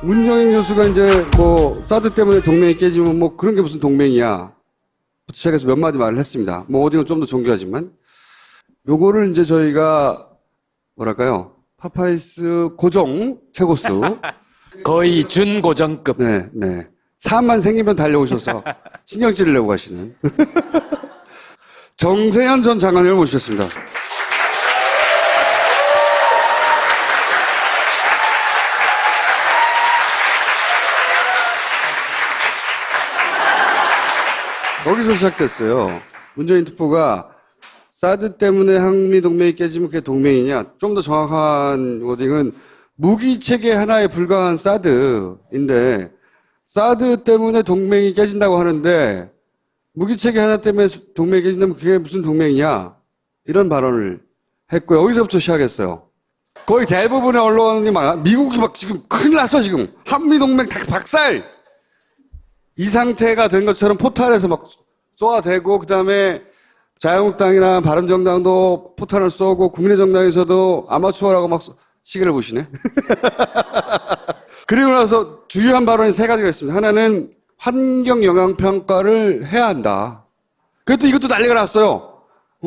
문정인 교수가 이제 뭐 사드 때문에 동맹이 깨지면 뭐 그런 게 무슨 동맹이야 부터 시작해서 몇 마디 말을 했습니다. 뭐 어디는 좀 더 정교하지만 요거를 이제 저희가 뭐랄까요 파파이스 고정 최고수 거의 준고정급. 네. 사안만 생기면 달려오셔서 신경질을 내고 가시는 정세현 전 장관을 모셨습니다. 거기서 시작됐어요. 문재인 특보가 사드 때문에 한미 동맹이 깨지면 그게 동맹이냐? 좀 더 정확한 워딩은 무기 체계 하나에 불과한 사드인데 사드 때문에 동맹이 깨진다고 하는데 무기 체계 하나 때문에 동맹이 깨진다면 그게 무슨 동맹이냐? 이런 발언을 했고 여기서부터 시작했어요. 거의 대부분의 언론이 미국이 막 지금 큰일 났어 지금 한미 동맹 다 박살. 이 상태가 된 것처럼 포탈에서 막 쏘아대고 그다음에 자유한국당이나 바른정당도 포탄을 쏘고 국민의정당에서도 아마추어라고 막 시계를 보시네. 그리고 나서 주요한 발언이 세 가지가 있습니다. 하나는 환경영향평가를 해야 한다. 그래도 이것도 난리가 났어요.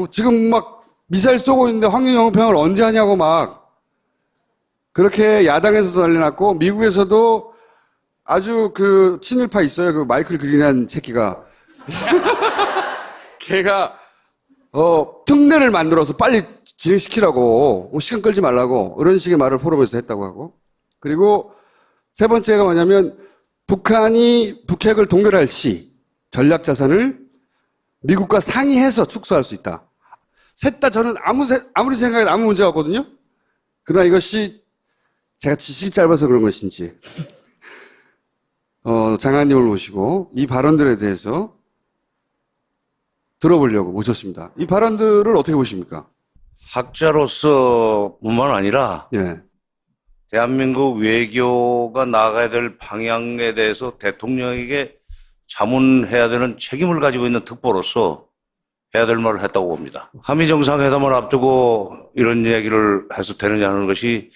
지금 막 미사일 쏘고 있는데 환경영향평가를 언제 하냐고 막 그렇게 야당에서도 난리 났고 미국에서도 아주 그 친일파 있어요. 그 마이클 그린한 새끼가. 걔가 특례를 만들어서 빨리 진행시키라고 시간 끌지 말라고 이런 식의 말을 포럼에서 했다고 하고 그리고 세 번째가 뭐냐면 북한이 북핵을 동결할 시 전략 자산을 미국과 상의해서 축소할 수 있다. 셋 다 저는 아무리 생각해도 아무 문제가 없거든요. 그러나 이것이 제가 지식이 짧아서 그런 것인지 장관님을 모시고 이 발언들에 대해서 들어보려고 모셨습니다. 이 발언들을 어떻게 보십니까? 학자로서 뿐만 아니라 예. 대한민국 외교가 나아가야 될 방향에 대해서 대통령에게 자문해야 되는 책임을 가지고 있는 특보로서 해야 될 말을 했다고 봅니다. 한미 정상회담을 앞두고 이런 얘기를 해서 되느냐는 것이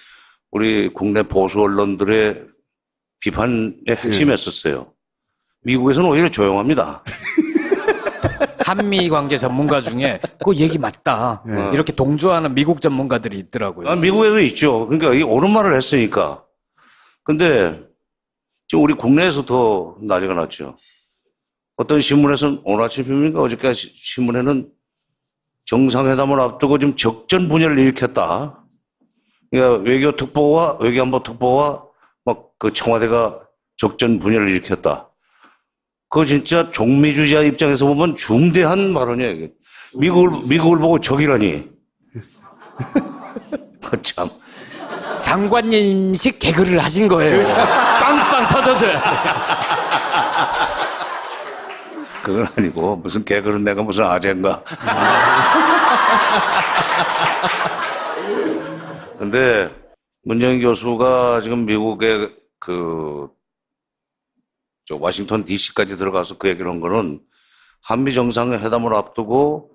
우리 국내 보수 언론들의 비판의 핵심이었었어요. 미국에서는 오히려 조용합니다. 한미 관계 전문가 중에 그 얘기 맞다. 이렇게 동조하는 미국 전문가들이 있더라고요. 미국에도 있죠. 그러니까 이 옳은 말을 했으니까. 근데 지금 우리 국내에서 더 난리가 났죠. 어떤 신문에서는 오늘 아침입니까? 어저께 신문에는 정상회담을 앞두고 지금 적전 분열을 일으켰다. 그러니까 외교특보와 외교안보특보와 막 그 청와대가 적전 분열을 일으켰다. 그거 진짜 종미주의자 입장에서 보면 중대한 발언이에요. 이게. 미국을 보고 적이라니. 참. 장관님식 개그를 하신 거예요. 빵빵 터져줘야 돼. 그건 아니고 무슨 개그는 내가 무슨 아재인가. 근데 문정인 교수가 지금 미국에 저 워싱턴 DC까지 들어가서 그 얘기를 한 거는 한미 정상회담을 앞두고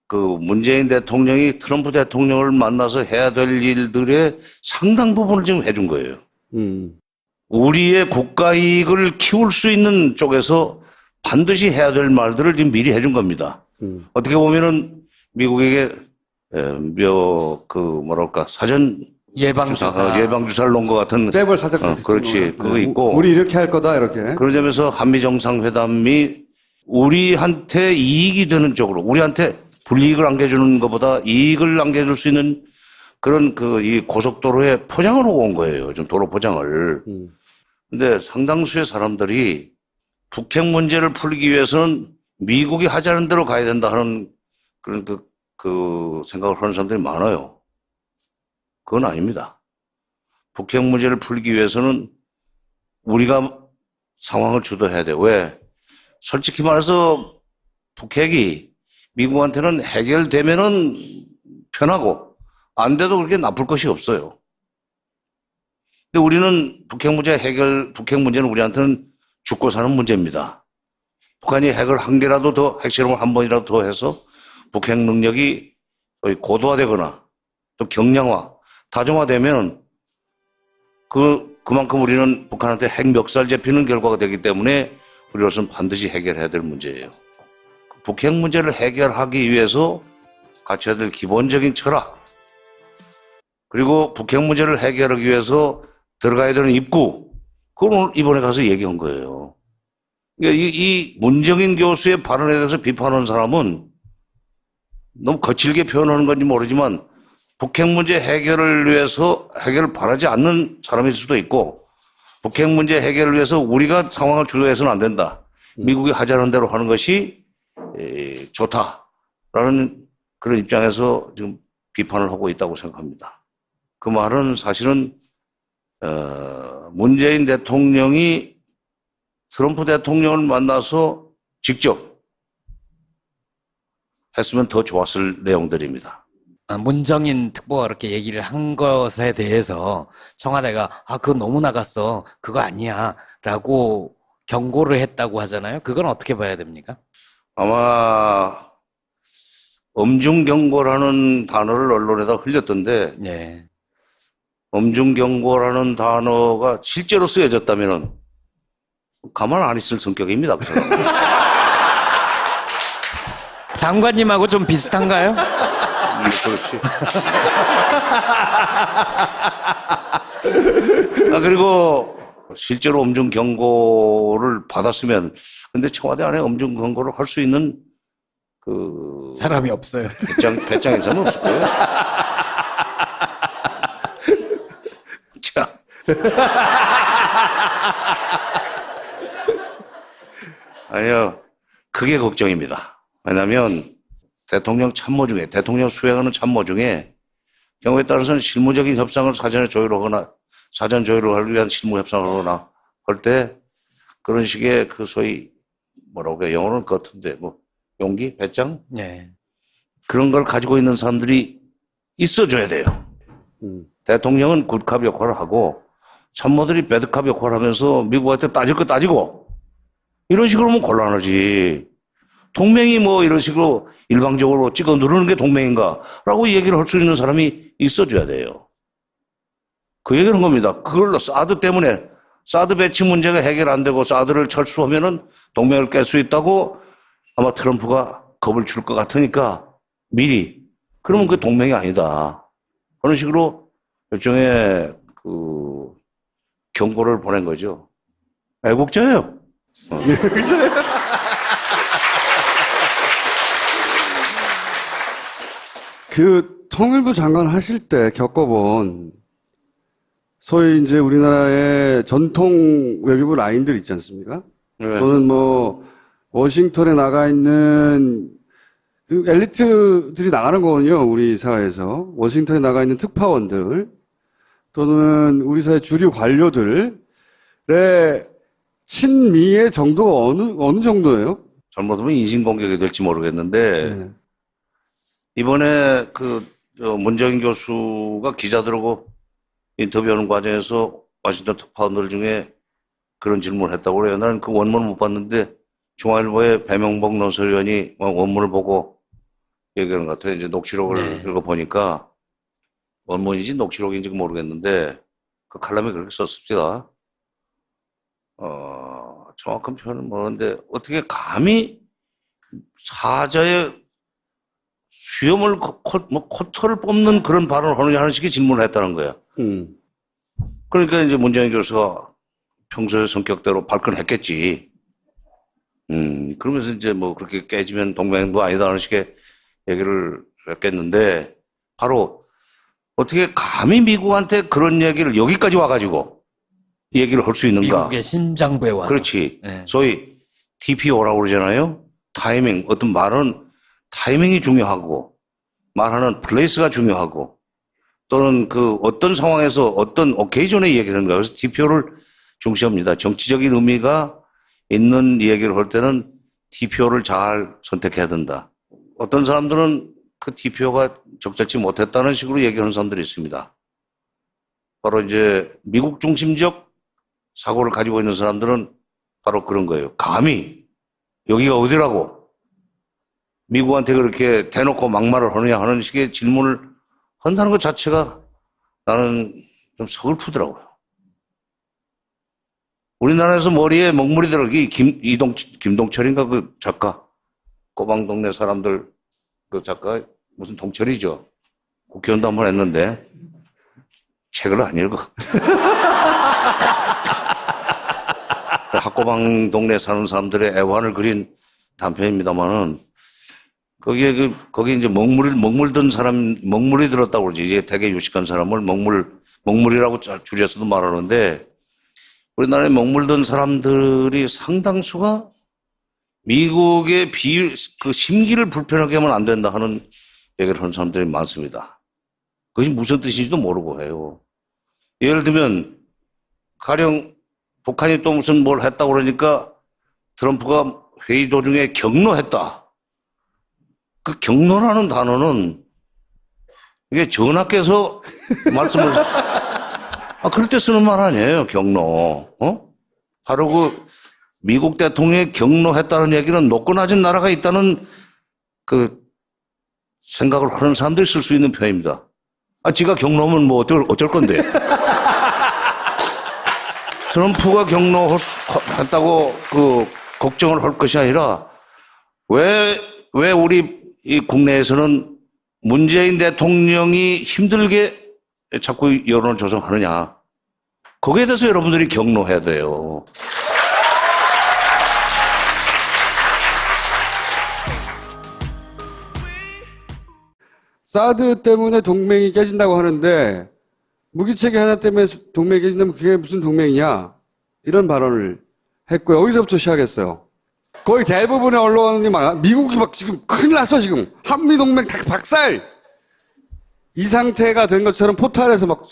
그 문재인 대통령이 트럼프 대통령을 만나서 해야 될 일들의 상당 부분을 지금 해준 거예요. 우리의 국가 이익을 키울 수 있는 쪽에서 반드시 해야 될 말들을 지금 미리 해준 겁니다. 어떻게 보면은 미국에게 사전 예방주사를 놓은 것 같은. 잽을 살짝. 그렇지. 그거 있고. 우리 이렇게 할 거다, 이렇게. 그런 점에서 한미정상회담이 우리한테 이익이 되는 쪽으로, 우리한테 불이익을 안겨주는 것보다 이익을 안겨줄 수 있는 그런 이 고속도로에 포장을 하고 온 거예요. 좀 도로 포장을. 근데 상당수의 사람들이 북핵 문제를 풀기 위해서는 미국이 하자는 대로 가야 된다 하는 그런 생각을 하는 사람들이 많아요. 그건 아닙니다. 북핵 문제를 풀기 위해서는 우리가 상황을 주도해야 돼요. 왜? 솔직히 말해서 북핵이 미국한테는 해결되면은 편하고 안 돼도 그렇게 나쁠 것이 없어요. 근데 우리는 북핵 문제는 우리한테는 죽고 사는 문제입니다. 북한이 핵을 한 개라도 더, 핵실험을 한 번이라도 더 해서 북핵 능력이 거의 고도화되거나 또 경량화, 다중화되면 그만큼 우리는 북한한테 핵 멱살 잡히는 결과가 되기 때문에 우리로서는 반드시 해결해야 될 문제예요. 북핵 문제를 해결하기 위해서 갖춰야 될 기본적인 철학, 그리고 북핵 문제를 해결하기 위해서 들어가야 되는 입구, 그걸 오늘 이번에 가서 얘기한 거예요. 그러니까 이 문정인 교수의 발언에 대해서 비판하는 사람은 너무 거칠게 표현하는 건지 모르지만 북핵 문제 해결을 위해서 해결을 바라지 않는 사람일 수도 있고, 북핵 문제 해결을 위해서 우리가 상황을 주도해서는 안 된다, 미국이 하자는 대로 하는 것이 좋다라는 그런 입장에서 지금 비판을 하고 있다고 생각합니다. 그 말은 사실은 문재인 대통령이 트럼프 대통령을 만나서 직접 했으면 더 좋았을 내용들입니다. 문정인 특보가 그렇게 얘기를 한 것에 대해서 청와대가 그거 너무 나갔어, 그거 아니야 라고 경고를 했다고 하잖아요. 그건 어떻게 봐야 됩니까? 아마 엄중경고라는 단어를 언론에다 흘렸던데, 네. 엄중경고라는 단어가 실제로 쓰여졌다면 가만 안 있을 성격입니다. 그 사람은. 장관님하고 좀 비슷한가요? 그렇지. 그리고 실제로 엄중 경고를 받았으면, 근데 청와대 안에 엄중 경고를 할 수 있는 사람이 없어요. 배짱 사람은 없을 거예요. 자. 아니요. 그게 걱정입니다. 왜냐하면 대통령 참모 중에, 대통령 수행하는 참모 중에 경우에 따라서는 실무적인 협상을 사전 조율을 하기 위한 실무 협상을 하거나 할 때 그런 식의 소위 뭐라고 그래, 영어로는 그 같은데 용기? 배짱? 네. 그런 걸 가지고 있는 사람들이 있어줘야 돼요. 대통령은 굿캅 역할을 하고 참모들이 배드캅 역할을 하면서 미국한테 따질 거 따지고, 이런 식으로 하면 곤란하지. 동맹이 이런 식으로 일방적으로 찍어 누르는 게 동맹인가? 라고 얘기를 할 수 있는 사람이 있어줘야 돼요. 그 얘기를 한 겁니다. 그걸로 사드 때문에, 사드 배치 문제가 해결 안 되고 사드를 철수하면은 동맹을 깰 수 있다고 아마 트럼프가 겁을 줄 것 같으니까 미리, 그러면 그게 동맹이 아니다, 그런 식으로 일종의 경고를 보낸 거죠. 애국자예요. 통일부 장관 하실 때 겪어본 소위 이제 우리나라의 전통 외교부 라인들 있지 않습니까? 네. 또는 워싱턴에 나가 있는 엘리트들이 나가는 거거든요, 우리 사회에서. 워싱턴에 나가 있는 특파원들, 또는 우리 사회 주류 관료들의 친미의 정도가 어느 정도예요? 잘못하면 인신공격이 될지 모르겠는데, 네. 이번에 문정인 교수가 기자들하고 인터뷰하는 과정에서 워싱턴 특파원들 중에 그런 질문을 했다고 그래요. 나는 그 원문을 못 봤는데 중앙일보의 배명복 논설위원이 원문을 보고 얘기하는 것 같아요. 이제 녹취록을 읽어보니까 원문인지 녹취록인지 모르겠는데 그 칼럼에 그렇게 썼습니다. 정확한 표현은 모르는데 어떻게 감히 사자의 수염을 코털을 뽑는 그런 발언을 하느냐 하는 식의 질문을 했다는 거야. 그러니까 이제 문정인 교수가 평소의 성격대로 발끈했겠지. 그러면서 이제 그렇게 깨지면 동맹도 아니다 하는 식의 얘기를 했겠는데, 바로 어떻게 감히 미국한테 그런 얘기를 여기까지 와가지고 얘기를 할 수 있는가. 미국의 심장부에 와서. 그렇지. 네. 소위 TPO라고 그러잖아요. 타이밍. 어떤 말은 타이밍이 중요하고 말하는 플레이스가 중요하고, 또는 어떤 상황에서 어떤 오케이전에 얘기하는 거예요. 그래서 TPO를 중시합니다. 정치적인 의미가 있는 얘기를 할 때는 TPO를 잘 선택해야 된다. 어떤 사람들은 그 TPO가 적절치 못했다는 식으로 얘기하는 사람들이 있습니다. 바로 이제 미국 중심적 사고를 가지고 있는 사람들은 바로 그런 거예요. 감히 여기가 어디라고 미국한테 그렇게 대놓고 막말을 하느냐 하는 식의 질문을 한다는 것 자체가 나는 좀 서글프더라고요. 우리나라에서 머리에 먹물이 들어, 김동철인가 그 작가. 꼬방동네 사람들, 그 작가, 무슨 동철이죠. 국회의원도 한번 했는데, 책을 안 읽어. 학고방 동네 사는 사람들의 애환을 그린 단편입니다만은, 거기 이제 먹물 든 사람, 먹물이 들었다고 그러지. 이제 되게 유식한 사람을 먹물이라고 줄여서도 말하는데, 우리나라에 먹물 든 사람들이 상당수가 미국의 그 심기를 불편하게 하면 안 된다 하는 얘기를 하는 사람들이 많습니다. 그것이 무슨 뜻인지도 모르고 해요. 예를 들면, 가령 북한이 또 무슨 뭘 했다고 그러니까 트럼프가 회의 도중에 경로했다. 그 경로라는 단어는 이게 전하께서 말씀을 그럴 때 쓰는 말 아니에요, 경로. 바로 그 미국 대통령이 경로했다는 얘기는 높고 낮은 나라가 있다는 그 생각을 하는 사람들이 쓸 수 있는 표현입니다. 지가 경로면 뭐 어쩔 건데. 트럼프가 경로했다고 그 걱정을 할 것이 아니라 왜 우리 이 국내에서는 문재인 대통령이 힘들게 자꾸 여론을 조성하느냐. 거기에 대해서 여러분들이 경로해야 돼요. 사드 때문에 동맹이 깨진다고 하는데 무기체계 하나 때문에 동맹이 깨진다면 그게 무슨 동맹이냐 이런 발언을 했고요. 여기서부터 시작했어요. 거의 대부분의 언론이 미국이 막 지금 큰일 났어 지금 한미동맹 다 박살 이 상태가 된 것처럼 포탈에서 막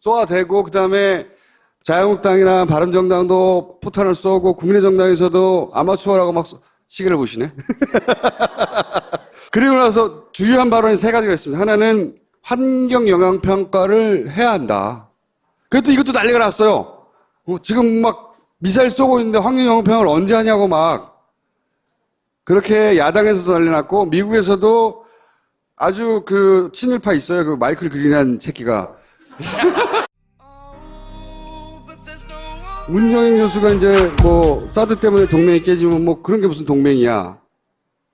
쏘아대고 그다음에 자유한국당이나 바른정당도 포탄을 쏘고 국민의정당에서도 아마추어라고 막 시계를 보시네. 그리고 나서 주요한 발언이 세 가지가 있습니다. 하나는 환경 영향 평가를 해야 한다. 그래도 이것도 난리가 났어요. 지금 막 미사일 쏘고 있는데 환경 영향 평가를 언제 하냐고 막 그렇게 야당에서도 난리 났고 미국에서도 아주 그 친일파 있어요. 그 마이클 그린한 새끼가. 문정인 교수가 이제 뭐 사드 때문에 동맹이 깨지면 뭐 그런 게 무슨 동맹이야.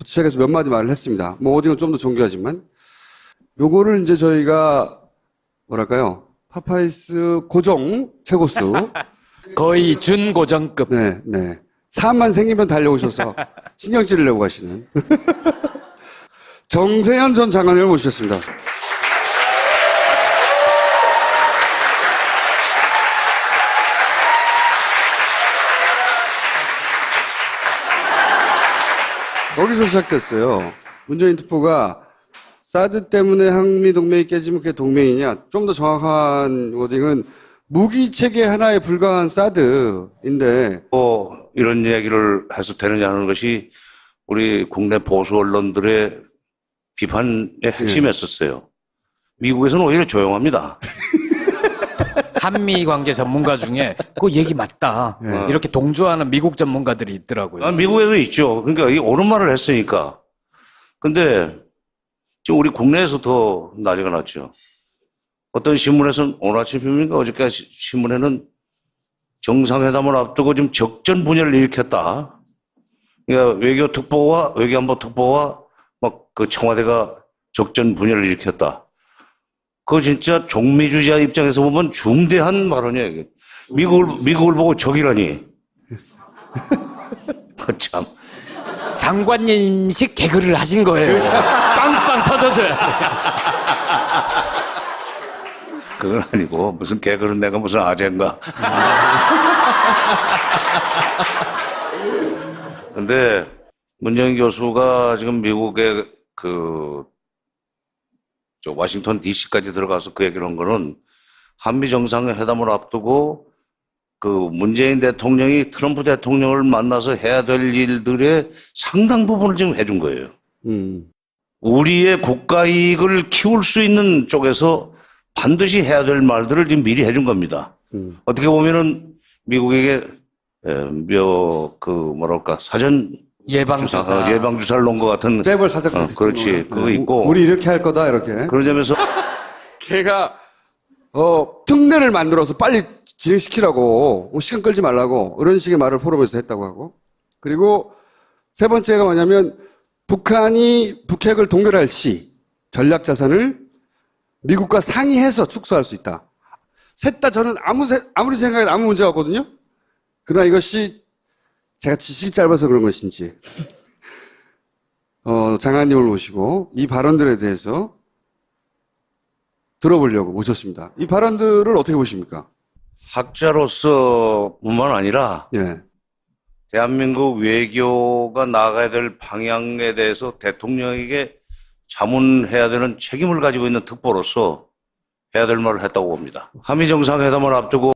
시작해서 몇 마디 말을 했습니다. 뭐 어디는 좀 더 정교하지만 요거를 이제 저희가 뭐랄까요? 파파이스 고정 최고수 거의 준고정급. 네. 사안만 생기면 달려오셔서 신경 찌르려고 하시는 정세현 전 장관을 모셨습니다. 거기서 시작됐어요. 문재인 특보가 사드 때문에 한미동맹이 깨지면 그게 동맹이냐. 좀 더 정확한 워딩은 무기체계 하나에 불과한 사드인데 이런 얘기를 해서 되느냐 하는 것이 우리 국내 보수 언론들의 비판의 핵심이었었어요. 미국에서는 오히려 조용합니다. 한미 관계 전문가 중에 그 얘기 맞다. 이렇게 동조하는 미국 전문가들이 있더라고요. 미국에도 있죠. 그러니까 이 옳은 말을 했으니까. 근데 지금 우리 국내에서 더 난리가 났죠. 어떤 신문에서는 오늘 아침입니까? 어저께 신문에는 정상회담을 앞두고 지금 적전 분열을 일으켰다. 그러니까 외교안보 특보와 막 그 청와대가 적전 분열을 일으켰다. 그거 진짜 종미주의자 입장에서 보면 중대한 발언이에요. 미국을 보고 적이라니. 참. 장관님식 개그를 하신 거예요. 빵빵 터져줘야 돼. 그건 아니고 무슨 개그는 내가 무슨 아재인가. 근데 문정인 교수가 지금 미국에 저 워싱턴 DC까지 들어가서 그 얘기를 한 거는 한미 정상회담을 앞두고 그 문재인 대통령이 트럼프 대통령을 만나서 해야 될 일들의 상당 부분을 지금 해준 거예요. 우리의 국가 이익을 키울 수 있는 쪽에서 반드시 해야 될 말들을 지금 미리 해준 겁니다. 어떻게 보면은 미국에게 사전 예방주사를 놓은 것 같은. 잽을 살짝. 그렇지. 그거 있고. 우리 이렇게 할 거다, 이렇게. 그런 점에서. 걔가, 특례를 만들어서 빨리 진행시키라고, 시간 끌지 말라고, 이런 식의 말을 포럼에서 했다고 하고. 그리고 세 번째가 뭐냐면, 북한이 북핵을 동결할 시, 전략 자산을 미국과 상의해서 축소할 수 있다. 셋 다 저는 아무리 생각해도 아무 문제가 없거든요? 그러나 이것이 제가 지식이 짧아서 그런 것인지, 장관님을 모시고 이 발언들에 대해서 들어보려고 모셨습니다. 이 발언들을 어떻게 보십니까? 학자로서 뿐만 아니라 예. 대한민국 외교가 나아가야 될 방향에 대해서 대통령에게 자문해야 되는 책임을 가지고 있는 특보로서 해야 될 말을 했다고 봅니다. 한미 정상회담을 앞두고